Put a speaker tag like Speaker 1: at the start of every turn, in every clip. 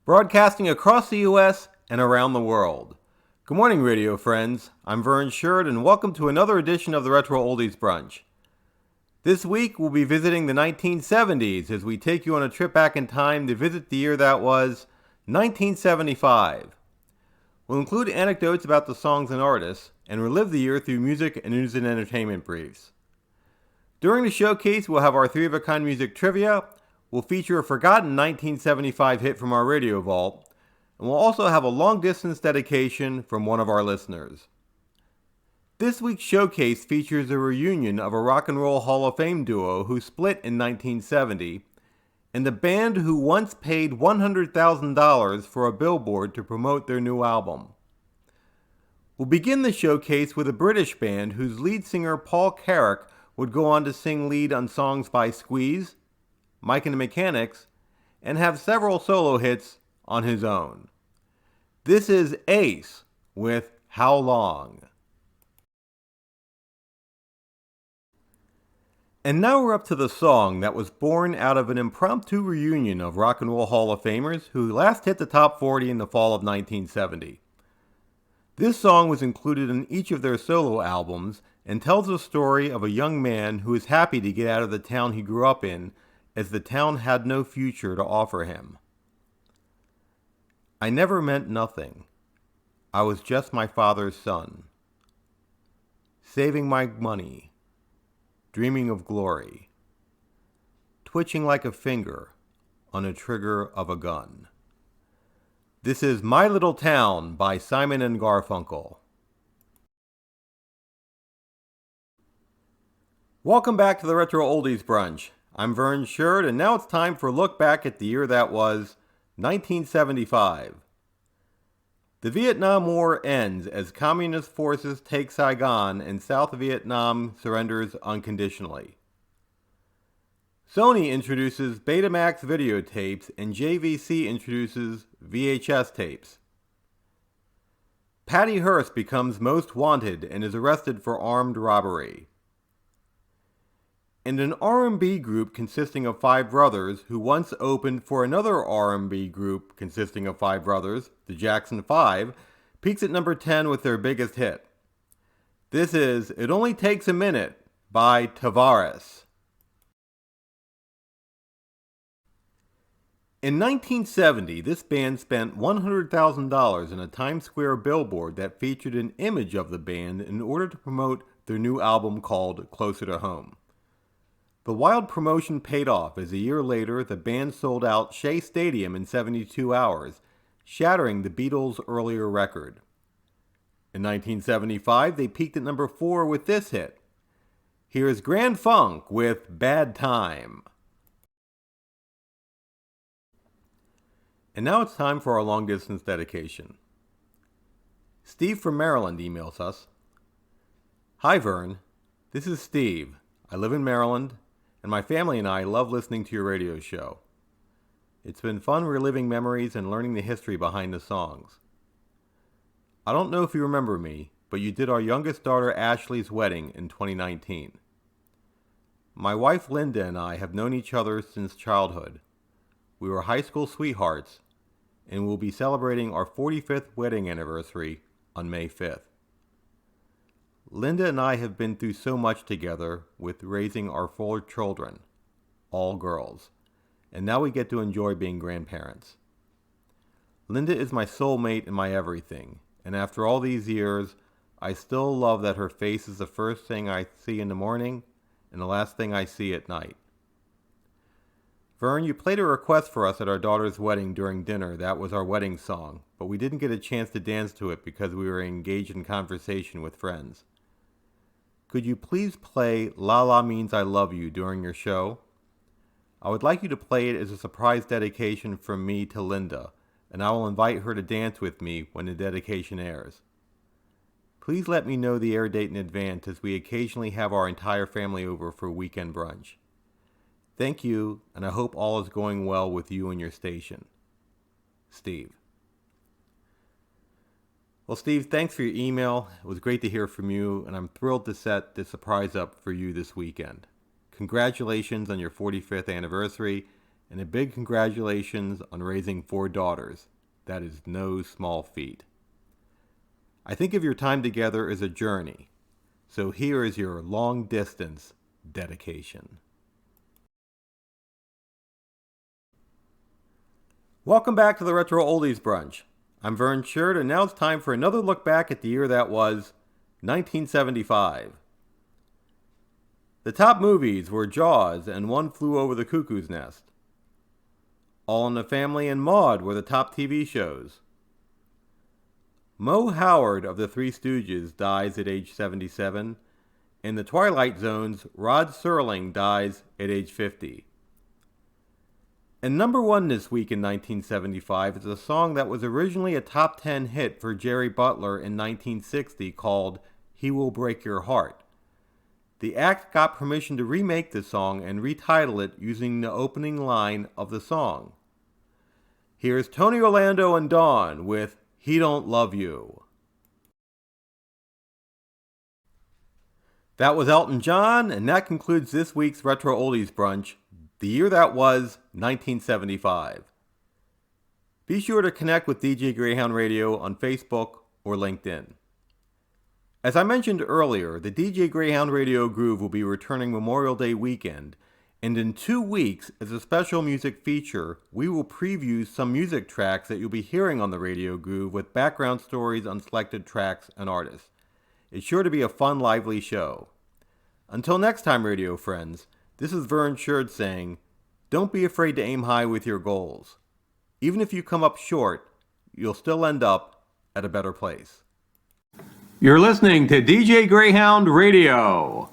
Speaker 1: broadcasting across the U.S. and around the world. Good morning, radio friends. I'm Vern Sherd, and welcome to another edition of the Retro Oldies Brunch. This week, we'll be visiting the 1970s as we take you on a trip back in time to visit the year that was 1975. We'll include anecdotes about the songs and artists, and relive the year through music and news and entertainment briefs. During the showcase, we'll have our three-of-a-kind music trivia. We'll feature a forgotten 1975 hit from our radio vault, and we'll also have a long-distance dedication from one of our listeners. This week's showcase features a reunion of a Rock and Roll Hall of Fame duo who split in 1970, and the band who once paid $100,000 for a billboard to promote their new album. We'll begin the showcase with a British band whose lead singer Paul Carrack would go on to sing lead on songs by Squeeze, Mike and the Mechanics, and have several solo hits on his own. This is Ace with How Long? And now we're up to the song that was born out of an impromptu reunion of Rock and Roll Hall of Famers who last hit the top 40 in the fall of 1970. This song was included in each of their solo albums and tells the story of a young man who is happy to get out of the town he grew up in, as the town had no future to offer him. I never meant nothing. I was just my father's son. Saving my money. Dreaming of glory. Twitching like a finger on a trigger of a gun. This is My Little Town by Simon and Garfunkel. Welcome back to the Retro Oldies Brunch. I'm Vern Sherd, and now it's time for a look back at the year that was 1975. The Vietnam War ends as communist forces take Saigon and South Vietnam surrenders unconditionally. Sony introduces Betamax videotapes and JVC introduces VHS tapes. Patty Hearst becomes most wanted and is arrested for armed robbery. And an R&B group consisting of 5 brothers who once opened for another R&B group consisting of 5 brothers, the Jackson 5, peaks at number 10 with their biggest hit. This is It Only Takes a Minute by Tavares. In 1970, this band spent $100,000 in a Times Square billboard that featured an image of the band in order to promote their new album called Closer to Home. The wild promotion paid off as a year later the band sold out Shea Stadium in 72 hours, shattering the Beatles' earlier record. In 1975, they peaked at number 4 with this hit. Here's Grand Funk with Bad Time. And now it's time for our long-distance dedication. Steve from Maryland emails us. Hi Vern, this is Steve. I live in Maryland, and my family and I love listening to your radio show. It's been fun reliving memories and learning the history behind the songs. I don't know if you remember me, but you did our youngest daughter Ashley's wedding in 2019. My wife Linda and I have known each other since childhood. We were high school sweethearts, and we'll be celebrating our 45th wedding anniversary on May 5th. Linda and I have been through so much together with raising our 4 children, all girls, and now we get to enjoy being grandparents. Linda is my soulmate and my everything, and after all these years, I still love that her face is the first thing I see in the morning and the last thing I see at night. Vern, you played a request for us at our daughter's wedding during dinner. That was our wedding song, but we didn't get a chance to dance to it because we were engaged in conversation with friends. Could you please play La La Means I Love You during your show? I would like you to play it as a surprise dedication from me to Linda, and I will invite her to dance with me when the dedication airs. Please let me know the air date in advance as we occasionally have our entire family over for weekend brunch. Thank you, and I hope all is going well with you and your station. Steve. Well, Steve, thanks for your email. It was great to hear from you, and I'm thrilled to set this surprise up for you this weekend. Congratulations on your 45th anniversary, and a big congratulations on raising 4 daughters. That is no small feat. I think of your time together as a journey, so here is your long-distance dedication. Welcome back to the Retro Oldies Brunch. I'm Vern Sherd, and now it's time for another look back at the year that was 1975. The top movies were Jaws and One Flew Over the Cuckoo's Nest. All in the Family and Maude were the top TV shows. Moe Howard of the Three Stooges dies at age 77. In The Twilight Zone's Rod Serling dies at age 50. And number one this week in 1975 is a song that was originally a top 10 hit for Jerry Butler in 1960 called He Will Break Your Heart. The act got permission to remake the song and retitle it using the opening line of the song. Here's Tony Orlando and Dawn with He Don't Love You. That was Elton John, and that concludes this week's Retro Oldies Brunch, the year that was 1975. Be sure to connect with DJ Greyhound Radio on Facebook or LinkedIn. As I mentioned earlier, the DJ Greyhound Radio Groove will be returning Memorial Day weekend, and in 2 weeks, as a special music feature, we will preview some music tracks that you'll be hearing on the Radio Groove with background stories on selected tracks and artists. It's sure to be a fun, lively show. Until next time, radio friends, this is Vern Sherd saying, don't be afraid to aim high with your goals. Even if you come up short, you'll still end up at a better place. You're listening to DJ Greyhound Radio,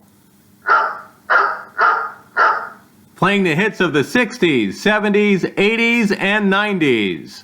Speaker 1: playing the hits of the 60s, 70s, 80s, and 90s.